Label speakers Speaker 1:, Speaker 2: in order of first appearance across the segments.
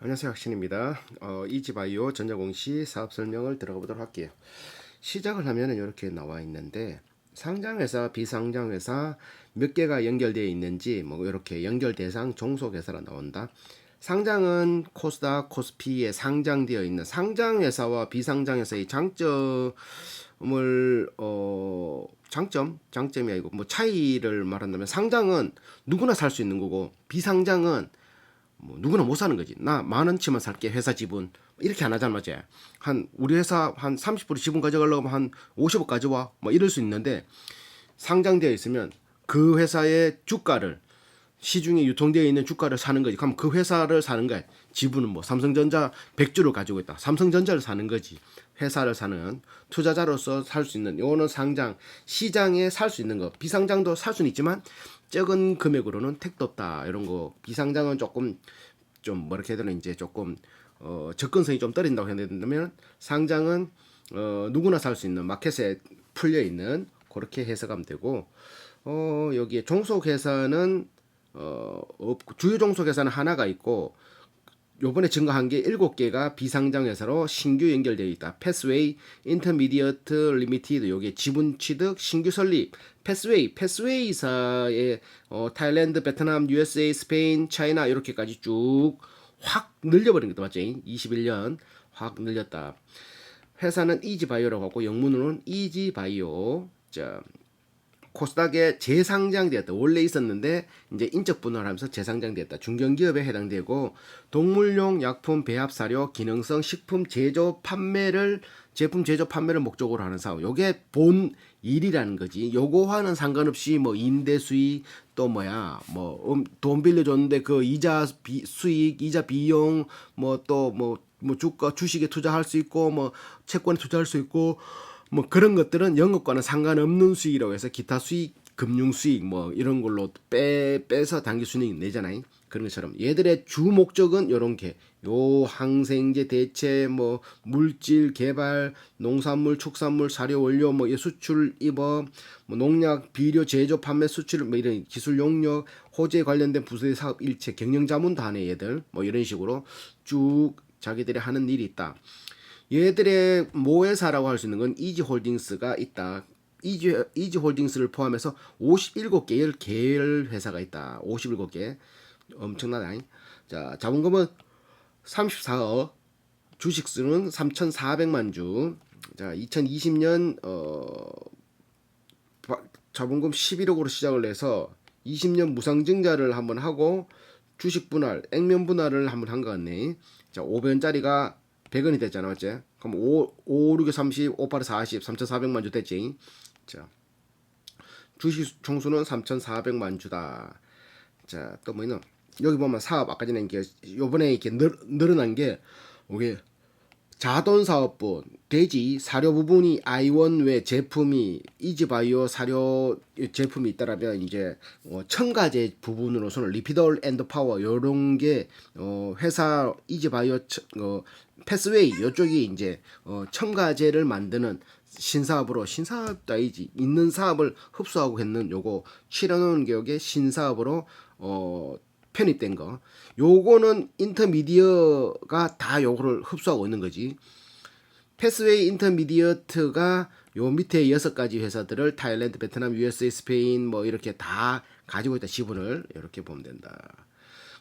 Speaker 1: 안녕하세요, 학신입니다. 이지바이오 전자공시 사업 설명을 들어가 보도록 할게요. 시작을 하면은 이렇게 나와 있는데 상장회사, 비상장회사 몇 개가 연결되어 있는지 뭐 이렇게 연결 대상 종속회사라 나온다. 상장은 코스닥, 코스피에 상장되어 있는 상장회사와 비상장회사의 장점이 아니고 뭐 차이를 말한다면 상장은 누구나 살 수 있는 거고 비상장은 뭐 누구나 못 사는 거지. 나 10,000원치만 살게 회사 지분 이렇게 안 하잖아, 맞지? 한 우리 회사 한 30% 지분 가져가려고 하면 한 50억 가져와 뭐 이럴 수 있는데 상장되어 있으면 그 회사의 주가를 시중에 유통되어 있는 주가를 사는 거지. 그럼 그 회사를 사는 거야. 지분은 뭐 삼성전자 100주를 가지고 있다. 삼성전자를 사는 거지. 회사를 사는 투자자로서 살 수 있는 요거는 상장 시장에 살 수 있는 거. 비상장도 살 수는 있지만 적은 금액으로는 택도 없다. 이런 거. 비상장은 조금 좀 뭐렇게 해야 되나 이제 조금 접근성이 좀 떨어진다고 해야 되면 상장은 누구나 살 수 있는 마켓에 풀려 있는 그렇게 해석하면 되고 여기에 종속회사는 주요 종속회사는 하나가 있고 요번에 증가한 게 7개가 비상장회사로 신규 연결되어 있다. 패스웨이, 인터미디어트 리미티드 요게 지분 취득, 신규 설립. 패스웨이사의 타일랜드, 베트남, USA, 스페인, 차이나 이렇게까지 쭉 확 늘려버린 것도 맞죠? 21년 확 늘렸다. 회사는 이지바이오라고 하고 영문으로는 이지바이오. 자, 코스닥에 재상장되었다. 원래 있었는데 이제 인적 분할을 하면서 재상장되었다. 중견기업에 해당되고 동물용 약품 배합 사료 기능성 식품 제조 판매를 제품 제조 판매를 목적으로 하는 사업. 요게 본 일이라는 거지. 요거와는 상관없이 뭐 임대 수익 또 뭐야 뭐 돈 빌려줬는데 그 이자 수익 이자 비용 뭐 또 뭐 주가 주식에 투자할 수 있고 뭐 채권에 투자할 수 있고 뭐 그런 것들은 영업과는 상관없는 수익이라고 해서 기타 수익, 금융 수익 뭐 이런 걸로 빼서 당기 수익 내잖아요. 그런 것처럼 얘들의 주 목적은 요런 게 요 항생제 대체 뭐 물질 개발, 농산물, 축산물, 사료 원료 뭐 수출 입어 뭐 농약, 비료 제조 판매 수출 뭐 이런 기술 용역, 호재 관련된 부서의 사업 일체 경영 자문 다 하네 얘들. 뭐 이런 식으로 쭉 자기들이 하는 일이 있다. 얘들의 모회사라고 할 수 있는 건 이지홀딩스가 있다. 이지홀딩스를 포함해서 57개의 계열 회사가 있다. 57개. 엄청나다. 자, 자본금은 34억, 주식수는 3,400만 주. 자, 2020년 자본금 11억으로 시작을 해서 20년 무상증자를 한번 하고 주식 분할, 액면 분할을 한번 한 것 같네. 자, 500원짜리가 100원이 됐잖아, 맞지? 그럼 5, 6에 30, 5, 8에 40, 3,400만 주 됐지? 자, 주식 총수는 3,400만 주다. 자, 또 뭐있노? 여기 보면 사업 아까 전에 이게 요번에 이렇게 늘어난 게 이게 자돈사업부 돼지 사료 부분이 아이원 외 제품이 이지바이오 사료 제품이 있다라면 이제 첨가제 부분으로서는 리피덜 앤드 파워 요런 게 회사 이지바이오 패스웨이 요쪽이 이제 첨가제를 만드는 신사업으로 신사업도 아니지 있는 사업을 흡수하고 했는 요거 치러놓은 개혁의 신사업으로 편입된 거. 요거는 인터미디어가 다 요거를 흡수하고 있는 거지. 패스웨이 인터미디어트가 요 밑에 6가지 회사들을 타일랜드, 베트남, USA, 스페인 뭐 이렇게 다 가지고 있다. 지분을 이렇게 보면 된다.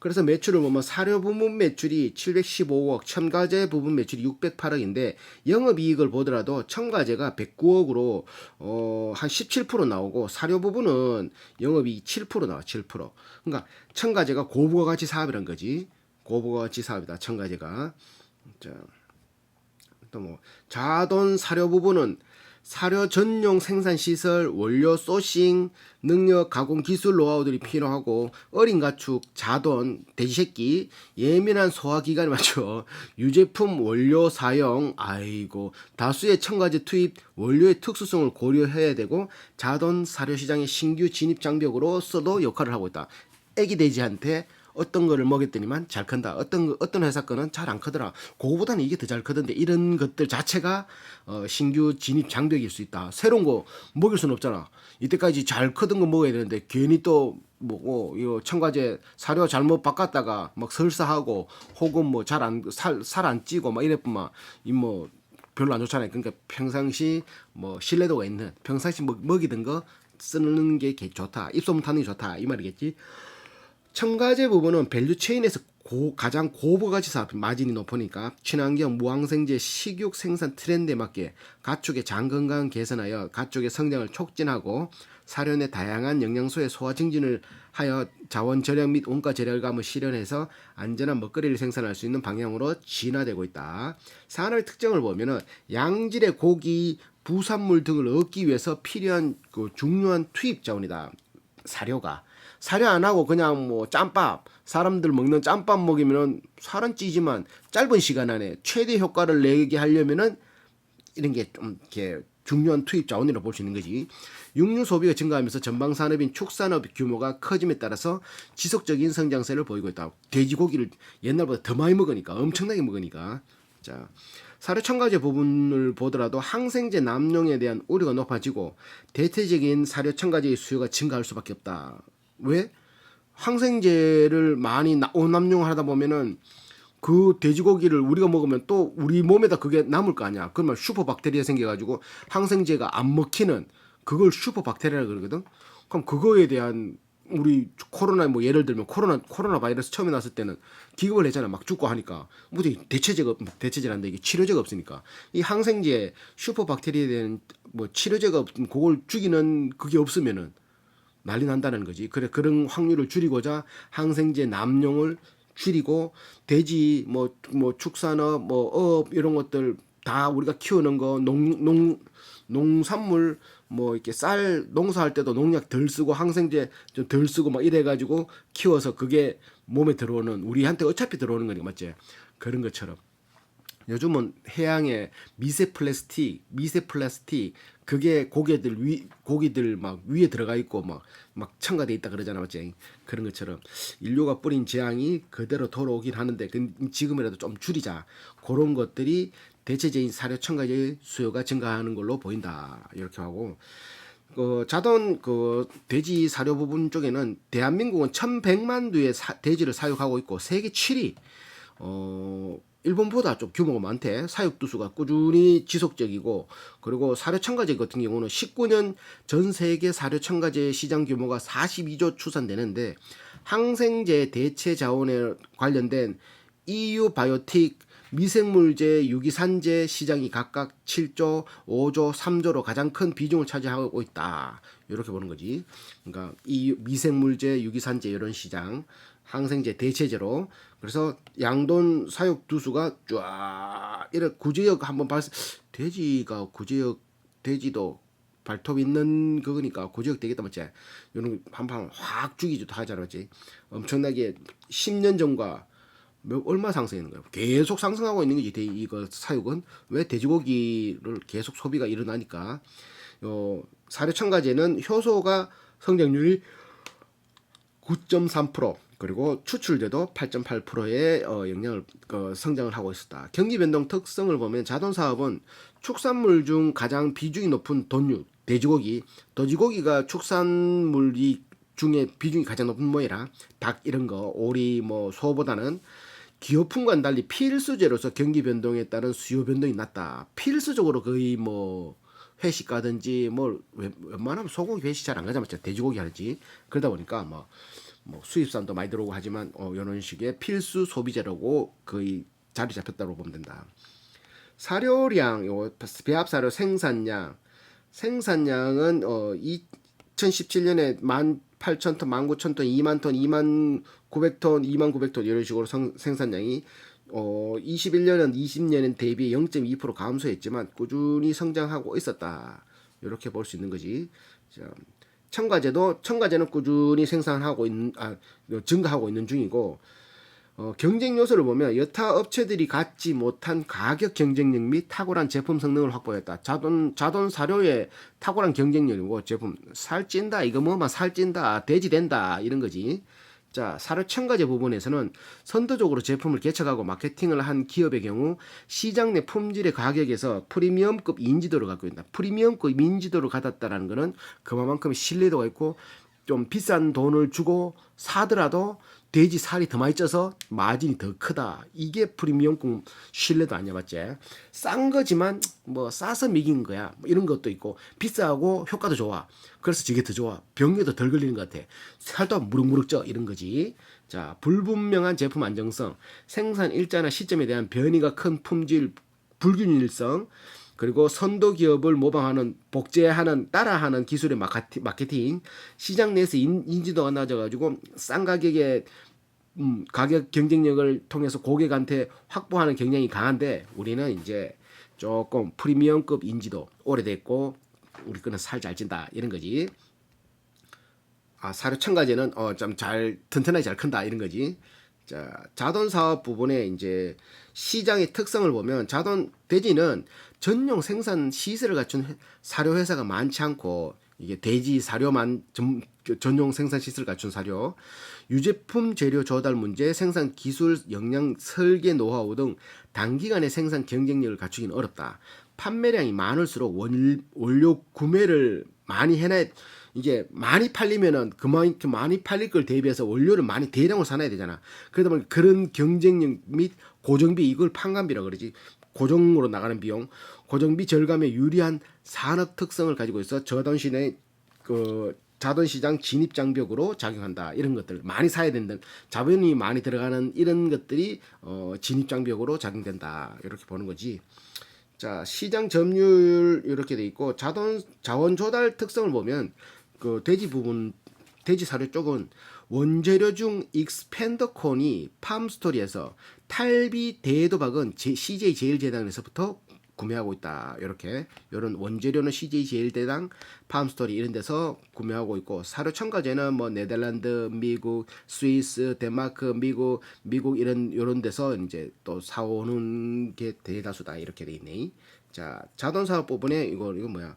Speaker 1: 그래서 매출을 보면 사료 부분 매출이 715억, 첨가제 부분 매출이 608억인데 영업이익을 보더라도 첨가제가 109억으로 한 17% 나오고 사료 부분은 영업이익 7% 나와 7%. 그러니까 첨가제가 고부가가치 사업이란 거지. 고부가가치 사업이다. 첨가제가. 자, 또 뭐 자돈 사료 부분은 사료 전용 생산 시설, 원료 소싱, 능력 가공 기술 노하우들이 필요하고 어린 가축, 자돈, 돼지 새끼, 예민한 소화 기관에 맞춰 유제품 원료 사용, 아이고 다수의 첨가제 투입, 원료의 특수성을 고려해야 되고 자돈 사료 시장의 신규 진입 장벽으로서도 역할을 하고 있다. 애기 돼지한테 어떤 거를 먹였더니만 잘 큰다. 어떤 회사 거는 잘 안 크더라. 그거보다는 이게 더 잘 크던데 이런 것들 자체가 신규 진입 장벽일 수 있다. 새로운 거 먹일 수는 없잖아. 이때까지 잘 크던 거 먹어야 되는데 괜히 또 뭐고 이거 첨가제 사료 잘못 바꿨다가 막 설사하고 혹은 뭐 잘 안 살 안 찌고 막 이랬구만 이 뭐 별로 안 좋잖아요. 그러니까 평상시 뭐 신뢰도가 있는 평상시 먹이던 거 쓰는 게 좋다. 입소문 타는 게 좋다. 이 말이겠지. 첨가제 부분은 밸류 체인에서 가장 고부가치 사업 마진이 높으니까 친환경 무항생제 식육 생산 트렌드에 맞게 가축의 장 건강 개선하여 가축의 성장을 촉진하고 사료 내 다양한 영양소의 소화 증진을 하여 자원 절약 및 원가 절약감을 실현해서 안전한 먹거리를 생산할 수 있는 방향으로 진화되고 있다. 산업의 특징을 보면은 양질의 고기, 부산물 등을 얻기 위해서 필요한 그 중요한 투입 자원이다. 사료 안 하고 그냥 뭐 짬밥 사람들 먹는 짬밥 먹이면은 살은 찌지만 짧은 시간 안에 최대 효과를 내게 하려면은 이런 게 좀 이렇게 중요한 투입 자원이라고 볼 수 있는 거지. 육류 소비가 증가하면서 전방 산업인 축산업 규모가 커짐에 따라서 지속적인 성장세를 보이고 있다. 돼지고기를 옛날보다 더 많이 먹으니까 엄청나게 먹으니까. 자, 사료 첨가제 부분을 보더라도 항생제 남용에 대한 우려가 높아지고 대체적인 사료 첨가제의 수요가 증가할 수밖에 없다. 왜? 항생제를 많이 오남용을 하다 보면은 그 돼지고기를 우리가 먹으면 또 우리 몸에다 그게 남을 거 아니야. 그러면 슈퍼박테리아 생겨가지고 항생제가 안 먹히는 그걸 슈퍼박테리아라 그러거든. 그럼 그거에 대한 우리 코로나 뭐 예를 들면 코로나 바이러스 처음에 났을 때는 기급을 했잖아. 막 죽고 하니까 뭐 대체제란데 이게 치료제가 없으니까 이 항생제 슈퍼박테리아에 대한 뭐 치료제가 없으면 그걸 죽이는 그게 없으면은 난리 난다는 거지. 그래 그런 확률을 줄이고자 항생제 남용을 줄이고 돼지 뭐 축산업 뭐 어업 이런 것들 다 우리가 키우는 거 농산물 뭐 이렇게 쌀 농사할 때도 농약 덜 쓰고 항생제 좀 덜 쓰고 막 이래 가지고 키워서 그게 몸에 들어오는 우리한테 어차피 들어오는 거니까 맞지? 그런 것처럼 요즘은 해양에 미세 플라스틱 그게 고기들 막 위에 들어가 있고 막 첨가돼 있다 그러잖아 맞지? 그런 것처럼 인류가 뿌린 재앙이 그대로 돌아오긴 하는데 지금이라도 좀 줄이자. 그런 것들이 대체적인 사료 첨가제의 수요가 증가하는 걸로 보인다. 이렇게 하고 자동 돼지 사료 부분 쪽에는 대한민국은 1,100만 두의 돼지를 사육하고 있고 세계 7위. 일본보다 좀 규모가 많대. 사육두수가 꾸준히 지속적이고 그리고 사료 첨가제 같은 경우는 19년 전 세계 사료 첨가제 시장 규모가 42조 추산되는데 항생제 대체 자원에 관련된 EU 바이오틱 미생물제, 유기산제 시장이 각각 7조, 5조, 3조로 가장 큰 비중을 차지하고 있다. 이렇게 보는 거지. 그러니까 이 미생물제, 유기산제 이런 시장 항생제 대체제로 그래서 양돈 사육 두수가 쫙 이렇게 구제역 한번 돼지도 발톱 있는 그거니까 구제역 되겠다 맞지? 이런 한방 확 죽이기도 하잖아 맞지? 엄청나게 10년 전과 얼마 상승하는 거야? 계속 상승하고 있는 거지. 이거 사육은 왜 돼지고기를 계속 소비가 일어나니까 사료 첨가제는 효소가 성장률이 9.3% 그리고 추출제도 8.8%의 영향을 성장을 하고 있었다. 경기 변동 특성을 보면 자동 사업은 축산물 중 가장 비중이 높은 돈육, 돼지고기가 축산물이 중에 비중이 가장 높은 뭐이라 닭 이런 거 오리 뭐 소보다는 기호품과는 달리 필수제로서 경기 변동에 따른 수요 변동이 낮다. 필수적으로 거의 뭐 회식 가든지 뭐 웬만하면 소고기 회식 잘 안 가잖아. 돼지고기 하지. 그러다 보니까 뭐 수입산도 많이 들어오고 하지만 이런 식의 필수 소비재라고 거의 자리 잡혔다고 보면 된다. 사료량, 배합 사료 생산량은 2017년에 18,000톤, 19,000톤, 2만 톤, 2만 900톤, 2만 900톤 이런 식으로 생산량이 21년은 20년엔 대비 0.2% 감소했지만 꾸준히 성장하고 있었다. 이렇게 볼 수 있는 거지. 자, 첨가제는 꾸준히 생산하고 증가하고 있는 중이고 경쟁 요소를 보면 여타 업체들이 갖지 못한 가격 경쟁력 및 탁월한 제품 성능을 확보했다. 자돈 사료의 탁월한 경쟁력이고 제품 살찐다 이거 뭐만 살찐다 돼지 된다 이런 거지. 자, 사료 첨가제 부분에서는 선도적으로 제품을 개척하고 마케팅을 한 기업의 경우 시장 내 품질의 가격에서 프리미엄급 인지도를 갖고 있다. 프리미엄급 인지도를 갖았다라는 것은 그만큼 신뢰도가 있고 좀 비싼 돈을 주고 사더라도 돼지 살이 더 많이 쪄서 마진이 더 크다. 이게 프리미엄급 신뢰도 아니야, 맞지? 싼 거지만 뭐 싸서 미긴 거야. 뭐 이런 것도 있고 비싸고 효과도 좋아. 그래서 저게 더 좋아. 병에도 덜 걸리는 것 같아. 살도 무럭무럭 쪄 이런 거지. 자, 불분명한 제품 안정성, 생산 일자나 시점에 대한 변이가 큰 품질 불균일성, 그리고 선도 기업을 모방하는 복제하는 따라하는 기술의 마케팅, 시장 내에서 인지도가 낮아가지고 싼 가격에 가격 경쟁력을 통해서 고객한테 확보하는 경향이 강한데 우리는 이제 조금 프리미엄급 인지도 오래됐고 우리 거는 살 잘 찐다 이런 거지. 아, 사료 첨가제는 좀 잘 튼튼하게 잘 큰다 이런 거지. 자, 자돈 사업 부분에 이제 시장의 특성을 보면 자돈 돼지는 전용 생산 시설을 갖춘 사료 회사가 많지 않고 이게 돼지 사료만 전용 생산 시설을 갖춘 사료, 유제품 재료 조달 문제, 생산 기술, 영양 설계 노하우 등 단기간에 생산 경쟁력을 갖추기는 어렵다. 판매량이 많을수록 원료 구매를 많이 해놔야 이게 많이 팔리면은 그만큼 많이 팔릴 걸 대비해서 원료를 많이 대량으로 사놔야 되잖아. 그러다 보니 그런 경쟁력 및 고정비 이걸 판관비라 그러지. 고정으로 나가는 비용, 고정비 절감에 유리한 산업 특성을 가지고 있어 저돈시내 그 자본시장 진입 장벽으로 작용한다. 이런 것들 많이 사야 된다. 자본이 많이 들어가는 이런 것들이 진입 장벽으로 작용된다. 이렇게 보는 거지. 자, 시장 점유율 이렇게 돼 있고 자원 조달 특성을 보면 그 돼지 사료 쪽은 원재료 중 익스펜더콘이 팜스토리에서 탈비 대도박은 CJ 제일제당에서부터 구매하고 있다. 이렇게 이런 원재료는 CJ 제일제당, 팜스토리 이런 데서 구매하고 있고 사료 첨가제는 뭐 네덜란드, 미국, 스위스, 덴마크, 미국 이런 데서 이제 또 사오는 게 대다수다. 이렇게 돼 있네. 자, 자동 사업 부분에 이거 뭐야?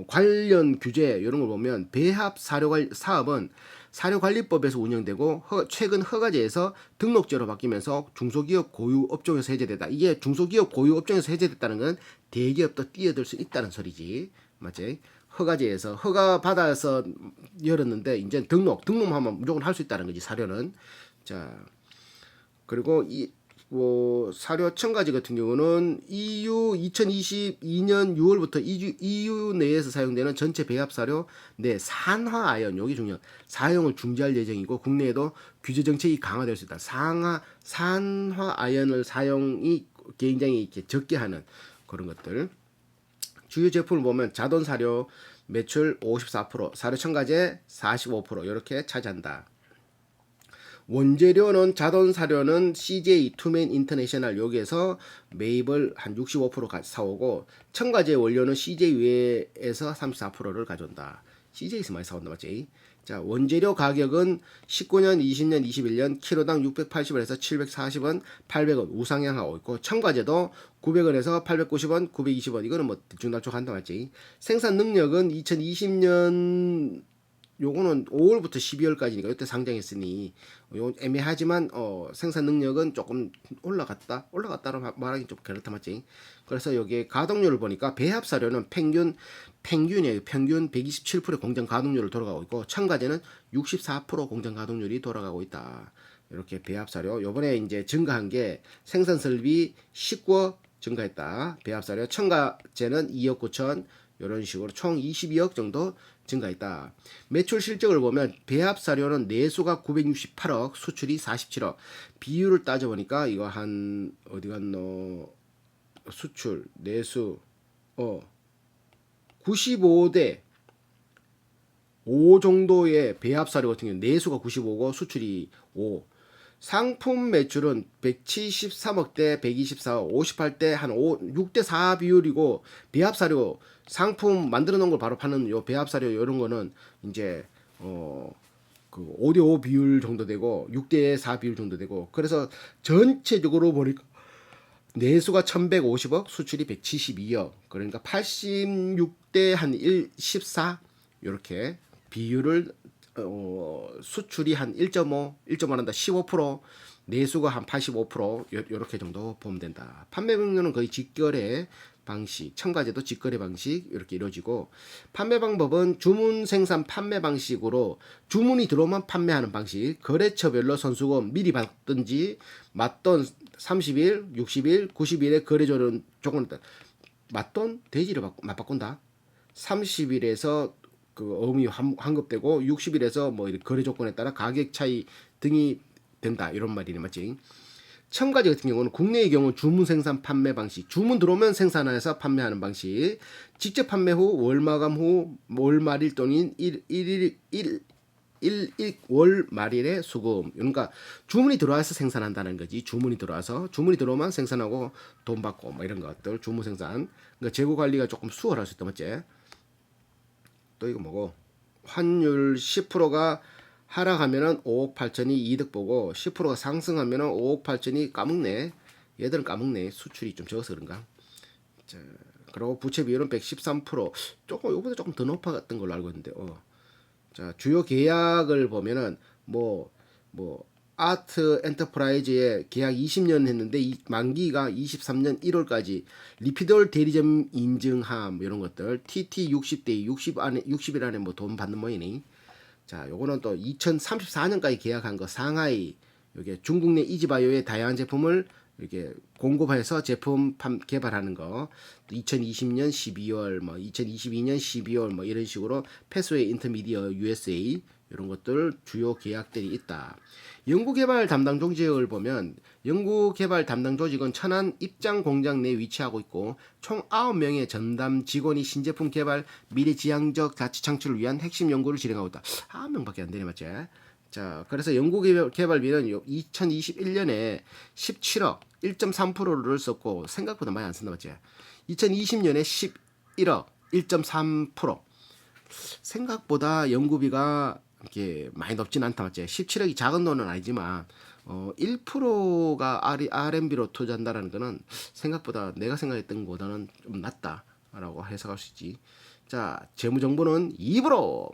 Speaker 1: 관련 규제 이런 걸 보면 배합 사업은 사료관리법에서 운영되고 최근 허가제에서 등록제로 바뀌면서 중소기업 고유 업종에서 해제됐다. 이게 중소기업 고유 업종에서 해제됐다는 건 대기업도 뛰어들 수 있다는 소리지. 맞지? 허가제에서 허가 받아서 열었는데 이제 등록하면 무조건 할 수 있다는 거지. 사료는. 자, 그리고 사료 첨가제 같은 경우는 EU 2022년 6월부터 EU 내에서 사용되는 전체 배합 사료 내 산화 아연 여기 중요 사용을 중지할 예정이고 국내에도 규제 정책이 강화될 수 있다. 산화 아연을 사용이 굉장히 이렇게 적게 하는 그런 것들. 주요 제품을 보면 자돈 사료 매출 54%, 사료 첨가제 45% 이렇게 차지한다. 원재료는 자돈 사료는 CJ 투맨 인터내셔널 여기에서 매입을 한 65% 사오고 첨가제 원료는 CJ 외에서 34%를 가져온다. CJ에서 많이 사온다 맞지? 자, 원재료 가격은 19년, 20년, 21년 키로당 680원에서 740원, 800원 우상향하고 있고 첨가제도 900원에서 890원, 920원 이거는 뭐 대충달쭉 한다 맞지? 생산 능력은 2020년 요거는 5월부터 12월까지니까 이때 상장했으니 요 애매하지만 생산 능력은 조금 올라갔다로 말하기 좀 그렇다 맞지. 그래서 여기 가동률을 보니까 배합 사료는 평균이에요. 평균 127% 공정 가동률을 돌아가고 있고 첨가제는 64% 공정 가동률이 돌아가고 있다. 이렇게 배합 사료 요번에 이제 증가한 게 생산 설비 19억 증가했다. 배합 사료 첨가제는 2억 9천 이런 식으로 총 22억 정도 증가했다. 매출 실적을 보면 배합 사료는 내수가 968억, 수출이 47억. 비율을 따져보니까 이거 한 어디 갔노? 수출, 내수 95대 5 정도의 배합 사료 같은 경우 내수가 95고 수출이 5. 상품 매출은 173억 대 124억, 58대 한 6대 4 비율이고 배합 사료 상품 만들어 놓은 걸 바로 파는 요 배합 사료 이런 거는 이제 그 5대 5 비율 정도 되고 6대 4 비율 정도 되고 그래서 전체적으로 보니까 내수가 1150억, 수출이 172억. 그러니까 86대 한 14 이렇게 비율을 수출이 한 1.5, 1.5한다 15%, 내수가 한 85% 요렇게 정도 보면 된다. 판매 경로는 거의 직거래 방식, 첨가제도 직거래 방식 이렇게 이루어지고 판매 방법은 주문 생산 판매 방식으로 주문이 들어오면 판매하는 방식, 거래처별로 선수금 미리 받든지 맞돈 30일, 60일, 90일에 거래조는 조건 맞돈 대지를 맞바꾼다. 30일에서 그 어음이 환급되고 60일에서 뭐 거래 조건에 따라 가격 차이 등이 된다 이런 말이네 맞지? 첨가제 같은 경우는 국내의 경우 주문 생산 판매 방식, 주문 들어오면 생산해서 판매하는 방식, 직접 판매 후 월 마감 후 월 말일 또는 월 말일에 수금. 그러니까 주문이 들어와서 생산한다는 거지. 주문이 들어오면 생산하고 돈 받고 뭐 이런 것들 주문 생산. 그러니까 재고 관리가 조금 수월할 수 있다 맞지? 또 이거 뭐고? 환율 10%가 하락하면은 5억 8천이 이득 보고 10%가 상승하면은 5억 8천이 까먹네. 얘들은 까먹네. 수출이 좀 적어서 그런가? 자, 그리고 부채 비율은 113%. 조금 요보다 조금 더 높았던 걸로 알고 있는데. 자, 주요 계약을 보면은 뭐 아트 엔터프라이즈의 계약 20년 했는데 만기가 23년 1월까지 리피돌 대리점 인증함 이런 것들 TT 60대 60일 안에 뭐 돈 받는 모이니. 자, 요거는 또 2034년까지 계약한 거 상하이 요게 중국 내 이지바이오의 다양한 제품을 이렇게 공급해서 제품 개발하는 거 2020년 12월 뭐 2022년 12월 뭐 이런 식으로 패스웨이 인터미디어 USA 이런 것들 주요 계약들이 있다. 연구개발 담당 조직을 보면 연구개발 담당 조직은 천안 입장 공장 내 위치하고 있고 총 9명의 전담 직원이 신제품 개발 미래지향적 가치 창출을 위한 핵심 연구를 진행하고 있다. 9명밖에 안 되네 맞지? 자, 그래서 연구개발비는 2021년에 17억 1.3%를 썼고 생각보다 많이 안 쓴다 맞지? 2020년에 11억 1.3% 생각보다 연구비가 이렇게 많이 높진 않다 맞지? 17억이 작은 돈은 아니지만 1%가 R&B로 투자한다라는 거는 생각보다 내가 생각했던 것보다는 좀 낮다라고 해석할 수 있지. 자, 재무 정보는 입으로